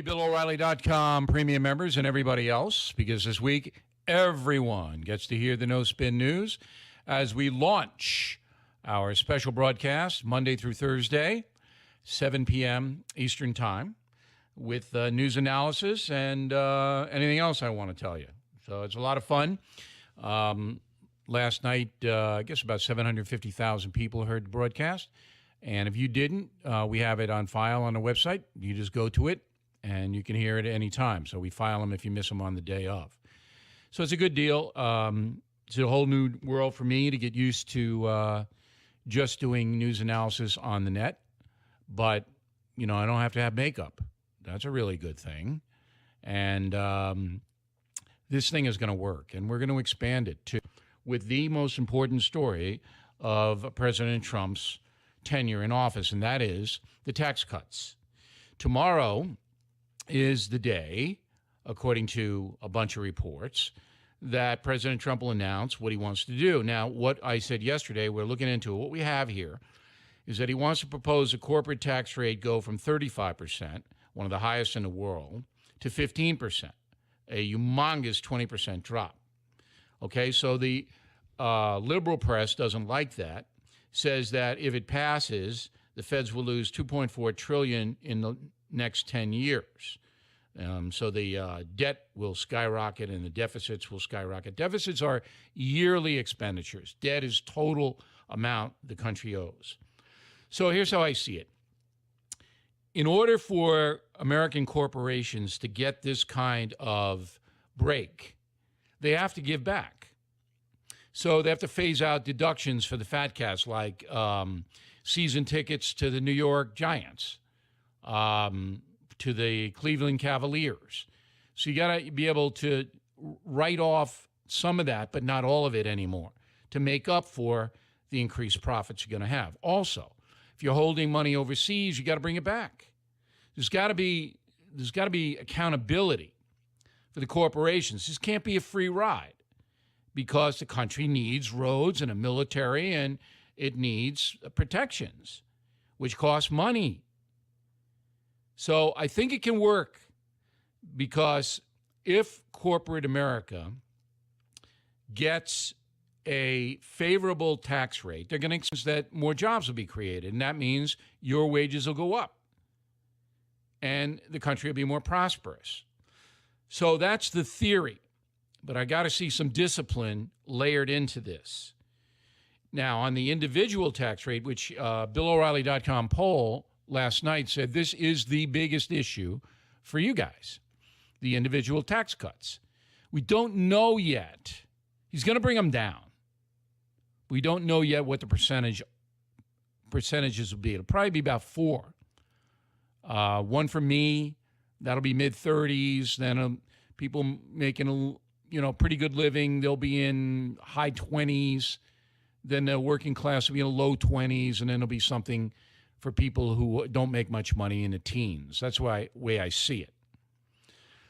BillO'Reilly.com premium members and everybody else, because this week everyone gets to hear the No Spin News as we launch our special broadcast Monday through Thursday, 7 p.m. Eastern Time, with news analysis and anything else I want to tell you. So it's a lot of fun. Last night, I guess about 750,000 people heard the broadcast. And if you didn't, we have it on file on the website. You just go to it, and you can hear it at any time. So we file them if you miss them on the day of. So it's a good deal. It's a whole new world for me to get used to just doing news analysis on the net. But, I don't have to have makeup. That's a really good thing. And this thing is going to work, and we're going to expand it, too, with the most important story of President Trump's tenure in office, and that is the tax cuts. Tomorrow is the day, according to a bunch of reports, that President Trump will announce what he wants to do. Now, what I said yesterday, we're looking into it. What we have here is that he wants to propose a corporate tax rate go from 35%, one of the highest in the world, to 15%, a humongous 20% drop. Okay, so the liberal press doesn't like that, says that if it passes, the feds will lose $2.4 trillion in the next 10 years. So the debt will skyrocket and the deficits will skyrocket. Deficits are yearly expenditures. Debt is total amount the country owes. So here's how I see it. In order for American corporations to get this kind of break, they have to give back. So they have to phase out deductions for the fat cats, like season tickets to the New York Giants, to the Cleveland Cavaliers. So you got to be able to write off some of that, but not all of it anymore, to make up for the increased profits you're going to have. Also, if you're holding money overseas, you got to bring it back. There's got to be accountability for the corporations. This can't be a free ride, because the country needs roads and a military, and it needs protections, which cost money. So I think it can work, because if corporate America gets a favorable tax rate, they're going to expect that more jobs will be created, and that means your wages will go up, and the country will be more prosperous. So that's the theory. But I got to see some discipline layered into this. Now, on the individual tax rate, which BillO'Reilly.com poll last night said this is the biggest issue for you guys, the individual tax cuts. We don't know yet. He's going to bring them down. We don't know yet what the percentages will be. It'll probably be about 4. One for me, that'll be mid-30s. Then people making pretty good living, they'll be in high 20s. Then the working class will be in the low 20s, and then there'll be something for people who don't make much money in the teens. That's the way I see it.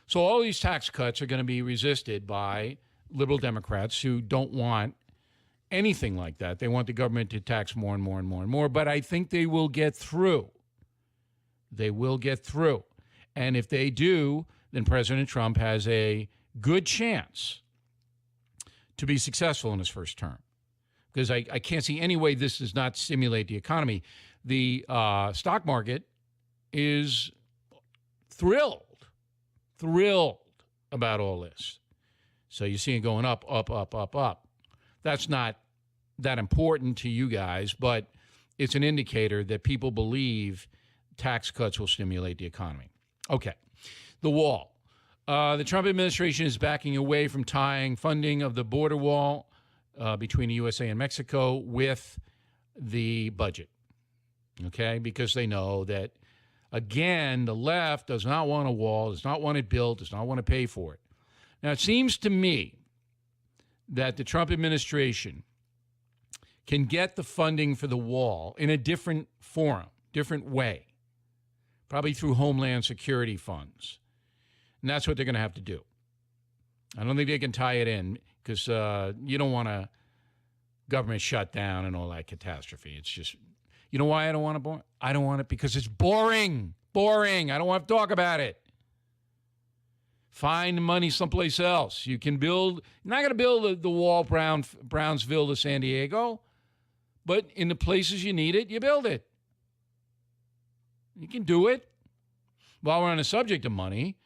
So all these tax cuts are going to be resisted by liberal Democrats who don't want anything like that. They want the government to tax more and more and more and more, but I think they will get through. They will get through. And if they do, then President Trump has a good chance to be successful in his first term, because I can't see any way this does not stimulate the economy. The stock market is thrilled about all this. So you see it going up, up, up, up, up. That's not that important to you guys, but it's an indicator that people believe tax cuts will stimulate the economy. Okay, the wall. The Trump administration is backing away from tying funding of the border wall between the USA and Mexico with the budget, okay? Because they know that, again, the left does not want a wall, does not want it built, does not want to pay for it. Now, it seems to me that the Trump administration can get the funding for the wall in a different forum, different way, probably through Homeland Security funds. And that's what they're going to have to do. I don't think they can tie it in, because you don't want a government shutdown and all that catastrophe. It's just, you know why I don't want it? I don't want it because it's boring. Boring. I don't want to talk about it. Find money someplace else. You can build, you're not going to build the wall Brownsville to San Diego, but in the places you need it, you build it. You can do it. While we're on the subject of money,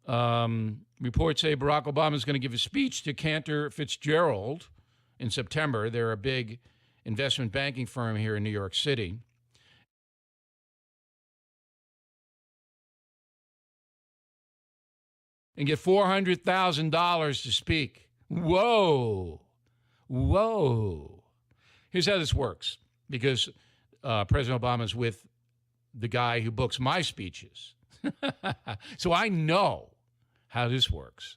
reports say Barack Obama is going to give a speech to Cantor Fitzgerald in September. They're a big investment banking firm here in New York City. And get $400,000 to speak. Whoa. Here's how this works, because President Obama is with the guy who books my speeches. So I know how this works.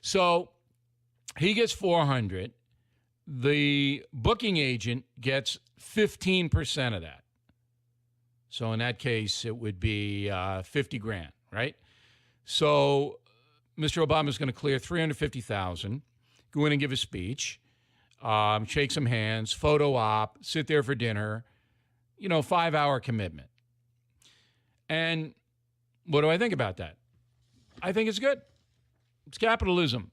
So he gets 400. The booking agent gets 15% of that. So in that case, it would be 50 grand, right? So Mr. Obama is going to clear $350,000, go in and give a speech, shake some hands, photo op, sit there for dinner, 5-hour commitment. And what do I think about that? I think it's good. It's capitalism.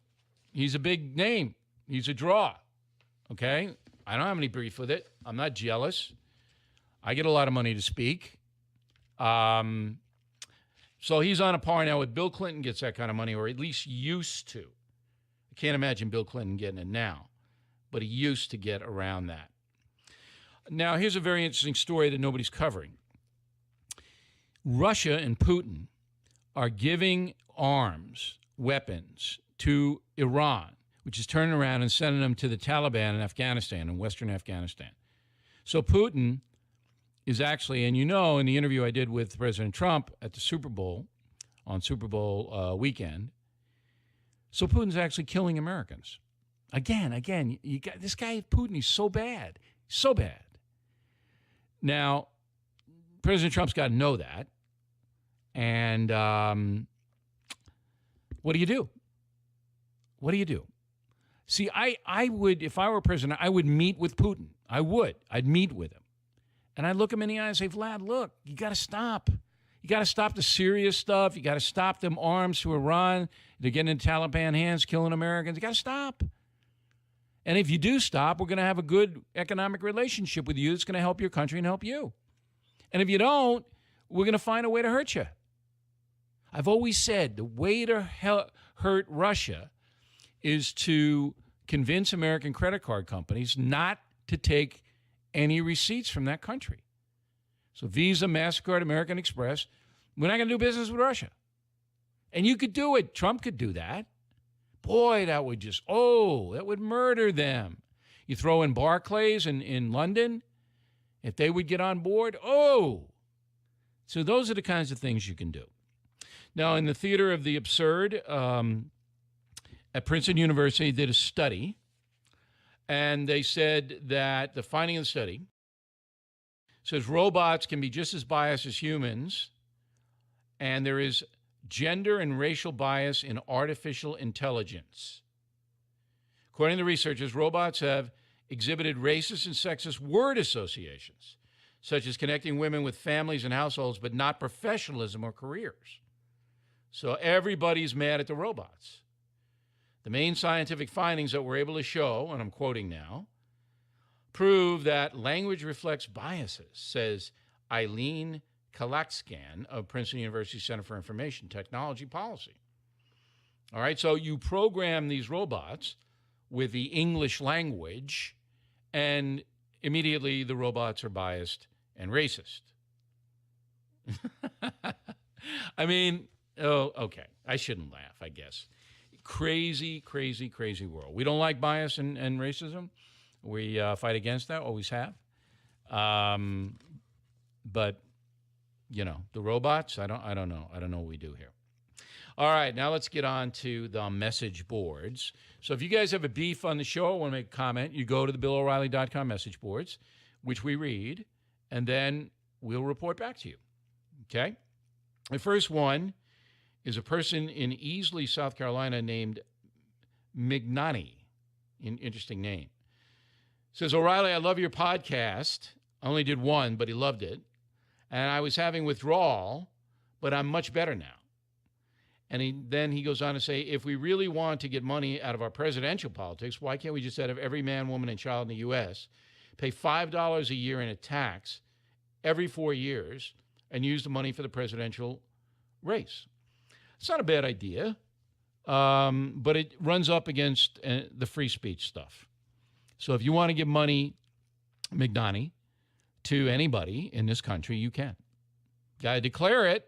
He's a big name. He's a draw. Okay? I don't have any beef with it. I'm not jealous. I get a lot of money to speak. So he's on a par now with Bill Clinton gets that kind of money, or at least used to. I can't imagine Bill Clinton getting it now, but he used to get around that. Now, here's a very interesting story that nobody's covering. Russia and Putin are giving arms, weapons to Iran, which is turning around and sending them to the Taliban in Afghanistan, in western Afghanistan. So Putin is actually, and in the interview I did with President Trump at the Super Bowl, on Super Bowl weekend, so Putin's actually killing Americans. Again, you got this guy, Putin, he's so bad. Now, President Trump's got to know that. And what do you do? See, I would, if I were president, I would meet with Putin. I'd meet with him. And I'd look him in the eye and say, Vlad, look, you got to stop. You got to stop the serious stuff. You got to stop them arms to Iran. They're getting in Taliban hands, killing Americans. You got to stop. And if you do stop, we're going to have a good economic relationship with you that's going to help your country and help you. And if you don't, we're going to find a way to hurt you. I've always said the way to hurt Russia is to convince American credit card companies not to take any receipts from that country. So Visa, MasterCard, American Express, we're not going to do business with Russia. And you could do it. Trump could do that. Boy, that would murder them. You throw in Barclays in London, if they would get on board, So those are the kinds of things you can do. Now, in the theater of the absurd, at Princeton University did a study, and they said that the finding of the study says robots can be just as biased as humans, and there is gender and racial bias in artificial intelligence. According to the researchers, robots have exhibited racist and sexist word associations, such as connecting women with families and households, but not professionalism or careers. So everybody's mad at the robots. The main scientific findings that we're able to show, and I'm quoting now, prove that language reflects biases, says Eileen Kalakskan of Princeton University Center for Information Technology Policy. All right, so you program these robots with the English language, and immediately the robots are biased and racist. I mean, okay. I shouldn't laugh, I guess. Crazy world. We don't like bias and racism. We fight against that, always have. But, the robots, I don't know. I don't know what we do here. All right, now let's get on to the message boards. So if you guys have a beef on the show, want to make a comment, you go to the BillO'Reilly.com message boards, which we read, and then we'll report back to you. Okay? The first one is a person in Easley, South Carolina named Mignani. Interesting name. Says, O'Reilly, I love your podcast. I only did one, but he loved it. And I was having withdrawal, but I'm much better now. And then he goes on to say, if we really want to get money out of our presidential politics, why can't we just have every man, woman, and child in the U.S. pay $5 a year in a tax every 4 years and use the money for the presidential race? It's not a bad idea, but it runs up against the free speech stuff. So if you want to give money, McDonough, to anybody in this country, you can. Got to declare it.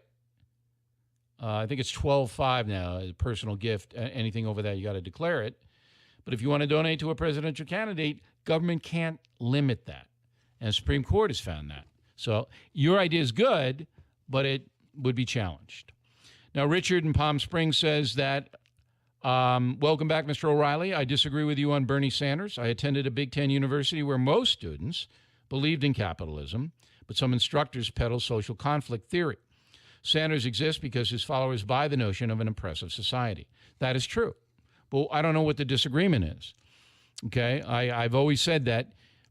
I think it's 12.5 now, a personal gift. Anything over that, you got to declare it. But if you want to donate to a presidential candidate, government can't limit that. And the Supreme Court has found that. So your idea is good, but it would be challenged. Now, Richard in Palm Springs says that, welcome back, Mr. O'Reilly. I disagree with you on Bernie Sanders. I attended a Big Ten university where most students believed in capitalism, but some instructors peddle social conflict theory. Sanders exists because his followers buy the notion of an oppressive society. That is true. But I don't know what the disagreement is. Okay? I've always said that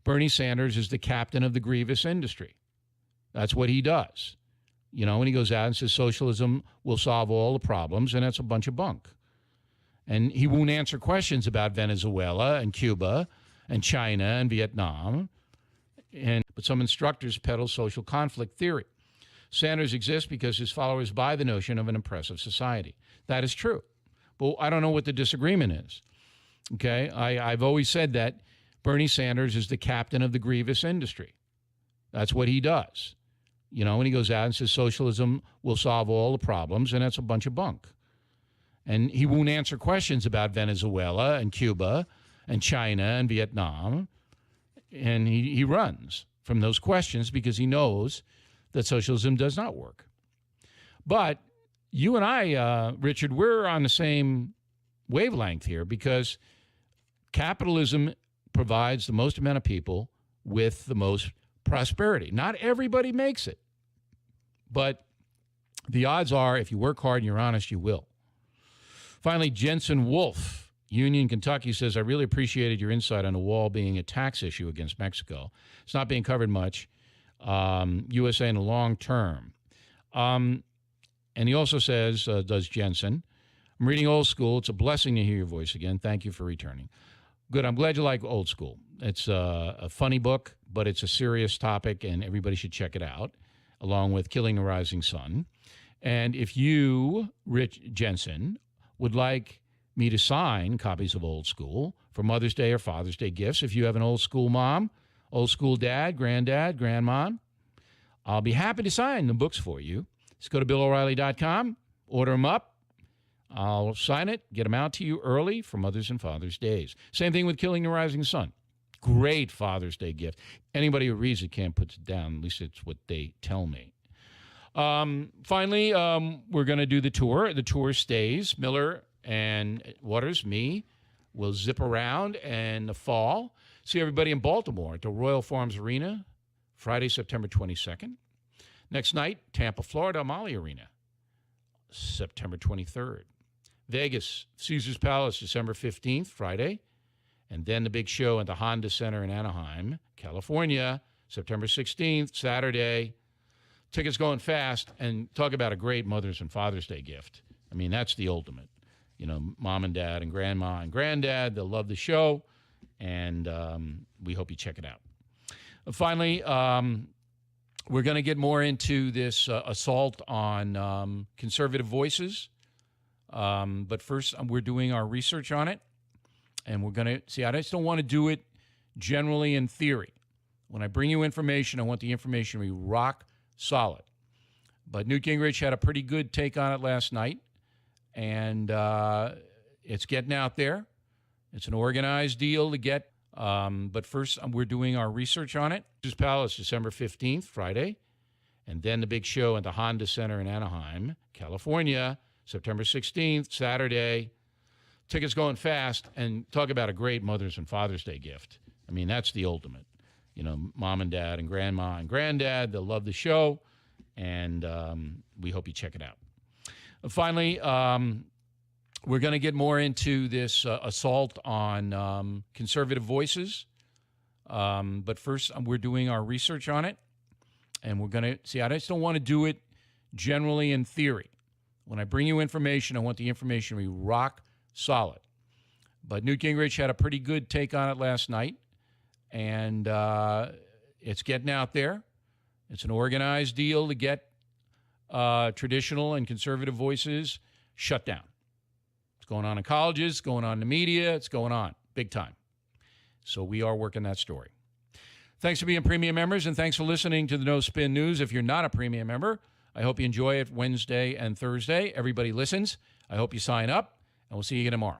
Bernie Sanders is the captain of the grievous industry. That's what he does. You know, when he goes out and says socialism will solve all the problems, and that's a bunch of bunk. And he won't answer questions about Venezuela and Cuba and China and Vietnam. But some instructors peddle social conflict theory. Sanders exists because his followers buy the notion of an oppressive society. That is true. But I don't know what the disagreement is. Okay? I've always said that Bernie Sanders is the captain of the grievous industry. That's what he does. You know, when he goes out and says socialism will solve all the problems, and that's a bunch of bunk. And he won't answer questions about Venezuela and Cuba and China and Vietnam. And he runs from those questions because he knows that socialism does not work. But you and I, Richard, we're on the same wavelength here because capitalism provides the most amount of people with the most prosperity. Not everybody makes it. But the odds are, if you work hard and you're honest, you will. Finally, Jensen Wolf, Union, Kentucky, says, I really appreciated your insight on the wall being a tax issue against Mexico. It's not being covered much. USA in the long term. And he also says, does Jensen, I'm reading Old School. It's a blessing to hear your voice again. Thank you for returning. Good. I'm glad you like Old School. It's a funny book, but it's a serious topic, and everybody should check it out, along with Killing the Rising Sun. And if you, Rich Jensen, would like me to sign copies of Old School for Mother's Day or Father's Day gifts, if you have an old school mom, old school dad, granddad, grandmom, I'll be happy to sign the books for you. Just go to BillO'Reilly.com, order them up. I'll sign it, get them out to you early for Mother's and Father's Days. Same thing with Killing the Rising Sun. Great Father's Day gift. Anybody who reads it can't put it down. At least it's what they tell me. Finally, we're going to do the tour. The tour stays. Miller and Waters, me, will zip around in the fall. See everybody in Baltimore at the Royal Farms Arena, Friday, September 22nd. Next night, Tampa, Florida, Amalie Arena, September 23rd. Vegas, Caesars Palace, December 15th, Friday. And then the big show at the Honda Center in Anaheim, California, September 16th, Saturday. Tickets going fast, and talk about a great Mother's and Father's Day gift. I mean, that's the ultimate. You know, mom and dad and grandma and granddad, they'll love the show, and we hope you check it out. Finally, we're going to get more into this assault on conservative voices. But first, we're doing our research on it, and we're going to see. I just don't want to do it generally in theory. When I bring you information, I want the information to be rock solid. But Newt Gingrich had a pretty good take on it last night, and it's getting out there. It's an organized deal to get. But first, we're doing our research on it. Caesars Palace, December 15th, Friday. And then the big show at the Honda Center in Anaheim, California, September 16th, Saturday. Tickets going fast, and talk about a great Mother's and Father's Day gift. I mean, that's the ultimate. You know, mom and dad and grandma and granddad, they'll love the show, and we hope you check it out. Finally, we're going to get more into this assault on conservative voices. But first, we're doing our research on it, and we're going to see. I just don't want to do it generally in theory. When I bring you information, I want the information to be rock solid. But Newt Gingrich had a pretty good take on it last night, and it's getting out there. It's an organized deal to get traditional and conservative voices shut down. It's going on in colleges, going on in the media, it's going on big time. So we are working that story. Thanks for being premium members, and thanks for listening to the No Spin News. If you're not a premium member, I hope you enjoy it Wednesday and Thursday. Everybody listens. I hope you sign up, and we'll see you again tomorrow.